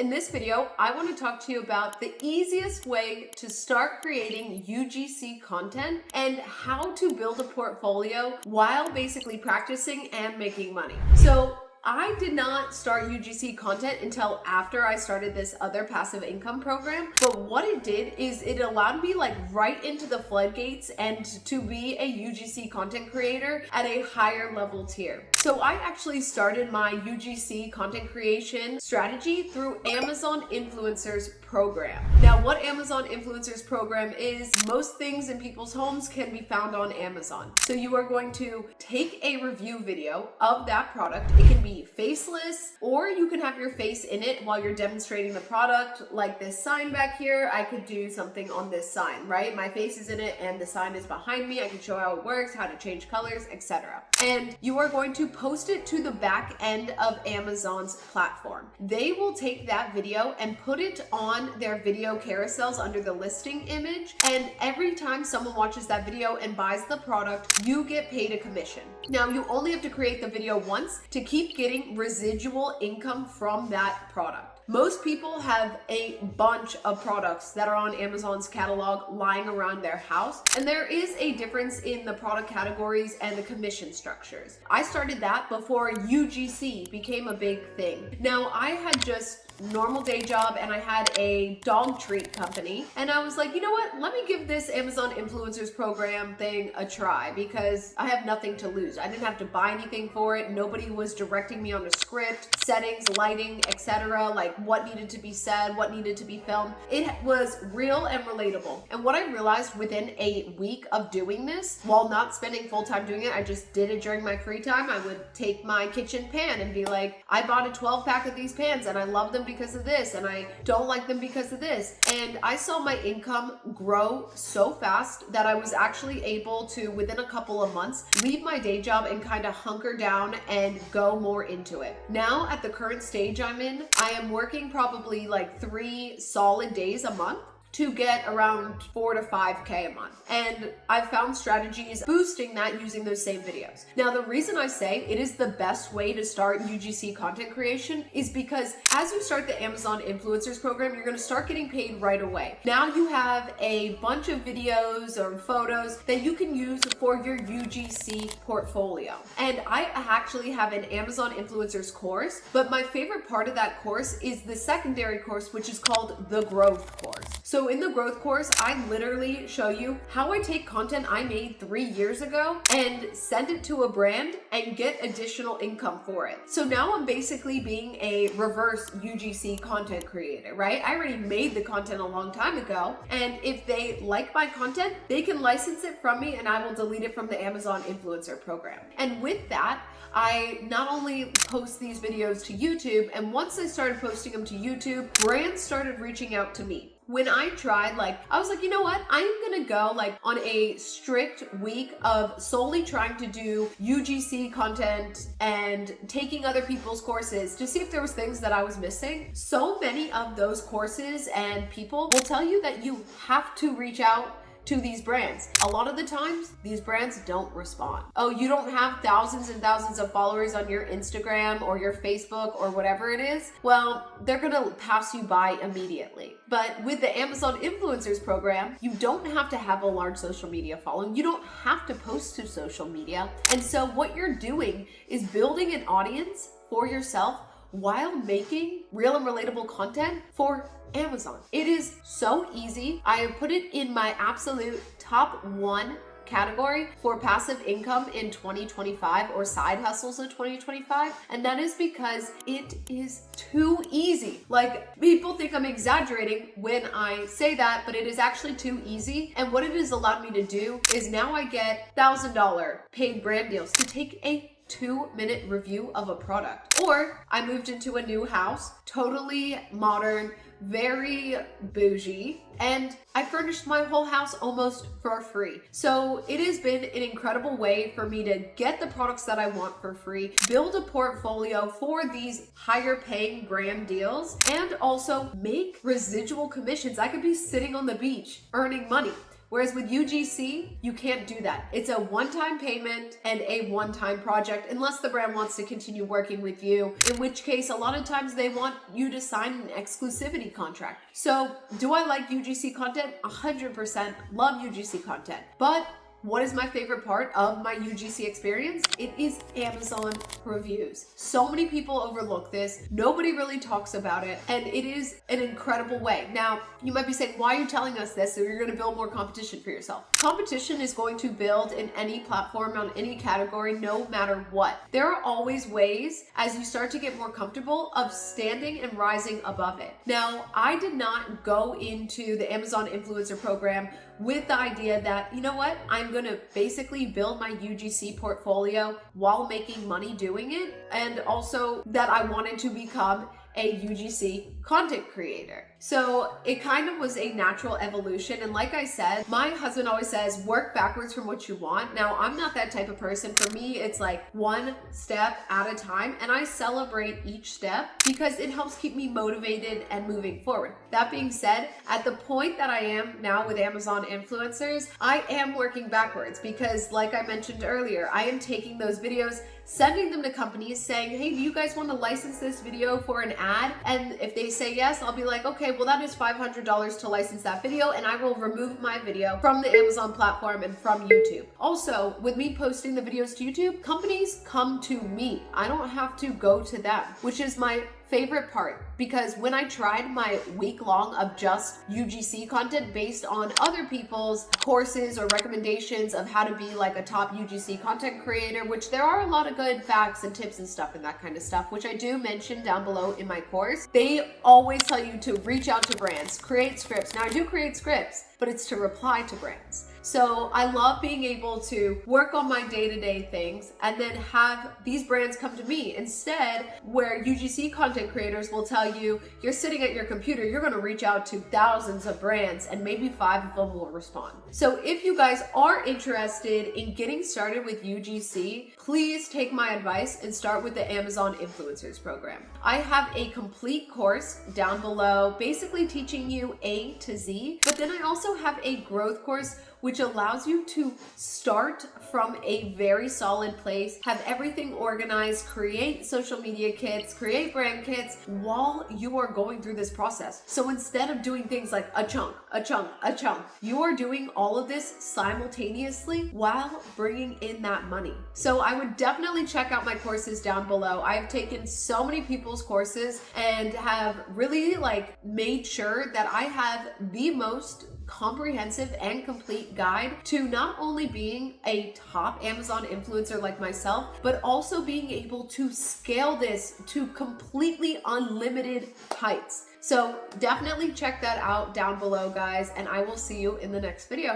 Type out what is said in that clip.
In this video, I want to talk to you about the easiest way to start creating UGC content and how to build a portfolio while basically practicing and making money. So I did not start UGC content until after I started this other passive income program. But what it did is it allowed me right into the floodgates and to be a UGC content creator at a higher level tier. So I actually started my UGC content creation strategy through Amazon Influencers program. Now, what Amazon Influencers program is, most things in people's homes can be found on Amazon. So you are going to take a review video of that product. It can be faceless, or you can have your face in it while you're demonstrating the product, like this sign back here. I could do something on this sign, right? My face is in it and the sign is behind me. I can show how it works, how to change colors, etc. And you are going to post it to the back end of Amazon's platform. They will take that video and put it on their video carousels under the listing image. And every time someone watches that video and buys the product, you get paid a commission. Now, you only have to create the video once to keep getting residual income from that product. Most people have a bunch of products that are on Amazon's catalog lying around their house, and there is a difference in the product categories and the commission structures. I started that before UGC became a big thing. Now, I had just normal day job and I had a dog treat company, and I was like, you know what, let me give this Amazon Influencers program thing a try because I have nothing to lose. I didn't have to buy anything for it. Nobody was directing me on a script, settings, lighting, etc., like what needed to be said, what needed to be filmed. It was real and relatable. And what I realized within a week of doing this, while not spending full time doing it, I just did it during my free time. I would take my kitchen pan and be like, I bought a 12 pack of these pans and I love them because of this, and I don't like them because of this. And I saw my income grow so fast that I was actually able to, within a couple of months, leave my day job and kind of hunker down and go more into it. Now, at the current stage I'm in, I am working probably 3 solid days a month to get around 4 to 5K a month. And I've found strategies boosting that using those same videos. Now, the reason I say it is the best way to start UGC content creation is because as you start the Amazon Influencers program, you're gonna start getting paid right away. Now you have a bunch of videos or photos that you can use for your UGC portfolio. And I actually have an Amazon Influencers course, but my favorite part of that course is the secondary course, which is called the Growth course. So in the Growth course, I literally show you how I take content I made 3 years ago and send it to a brand and get additional income for it. So now I'm basically being a reverse UGC content creator, right? I already made the content a long time ago, and if they like my content, they can license it from me and I will delete it from the Amazon Influencer program. And with that, I not only post these videos to YouTube, and once I started posting them to YouTube, brands started reaching out to me. When I tried, I was like, you know what? I'm gonna go on a strict week of solely trying to do UGC content and taking other people's courses to see if there was things that I was missing. So many of those courses and people will tell you that you have to reach out to these brands. A lot of the times, these brands don't respond. Oh, you don't have thousands and thousands of followers on your Instagram or your Facebook or whatever it is. Well, they're gonna pass you by immediately. But with the Amazon Influencers program, you don't have to have a large social media following. You don't have to post to social media. And so what you're doing is building an audience for yourself while making real and relatable content for Amazon. It is so easy. I have put it in my absolute top 1 category for passive income in 2025 or side hustles in 2025. And that is because it is too easy. People think I'm exaggerating when I say that, but it is actually too easy. And what it has allowed me to do is now I get $1,000 paid brand deals to take a 2-minute review of a product. Or I moved into a new house, totally modern, very bougie, and I furnished my whole house almost for free. So it has been an incredible way for me to get the products that I want for free, build a portfolio for these higher paying brand deals, and also make residual commissions. I could be sitting on the beach earning money. Whereas with UGC, you can't do that. It's a one-time payment and a one-time project, unless the brand wants to continue working with you, in which case a lot of times they want you to sign an exclusivity contract. So do I like UGC content? 100% love UGC content. But what is my favorite part of my UGC experience? It is Amazon reviews. So many people overlook this. Nobody really talks about it, and it is an incredible way. Now, you might be saying, why are you telling us this? So you're going to build more competition for yourself. Competition is going to build in any platform, on any category, no matter what. There are always ways, as you start to get more comfortable, of standing and rising above it. Now, I did not go into the Amazon influencer program with the idea that, you know what, I'm going to basically build my UGC portfolio while making money doing it, and also that I wanted to become a UGC content creator. So it kind of was a natural evolution. And like I said, my husband always says, work backwards from what you want. Now, I'm not that type of person. For me, it's like one step at a time, and I celebrate each step because it helps keep me motivated and moving forward. That being said, at the point that I am now with Amazon influencers, I am working backwards because, like I mentioned earlier, I am taking those videos, sending them to companies saying, hey, do you guys want to license this video for an ad? And if they say yes, I'll be like, okay, well, that is $500 to license that video, and I will remove my video from the Amazon platform and from YouTube. Also, with me posting the videos to YouTube, companies come to me. I don't have to go to them, which is my favorite part, because when I tried my week long of just UGC content based on other people's courses or recommendations of how to be like a top UGC content creator, which there are a lot of good facts and tips and stuff and that kind of stuff, which I do mention down below in my course, they always tell you to reach out to brands, create scripts. Now I do create scripts, but it's to reply to brands. So I love being able to work on my day-to-day things and then have these brands come to me instead, where UGC content creators will tell you, you're sitting at your computer, you're going to reach out to thousands of brands and maybe 5 of them will respond. So if you guys are interested in getting started with UGC, please take my advice and start with the Amazon Influencers program. I have a complete course down below, basically teaching you A to Z, but then I also have a growth course which allows you to start from a very solid place, have everything organized, create social media kits, create brand kits while you are going through this process. So instead of doing things like a chunk, you are doing all of this simultaneously while bringing in that money. So I would definitely check out my courses down below. I have taken so many people's courses and have really made sure that I have the most comprehensive and complete guide to not only being a top Amazon influencer like myself, but also being able to scale this to completely unlimited heights. So definitely check that out down below, guys, and I will see you in the next video.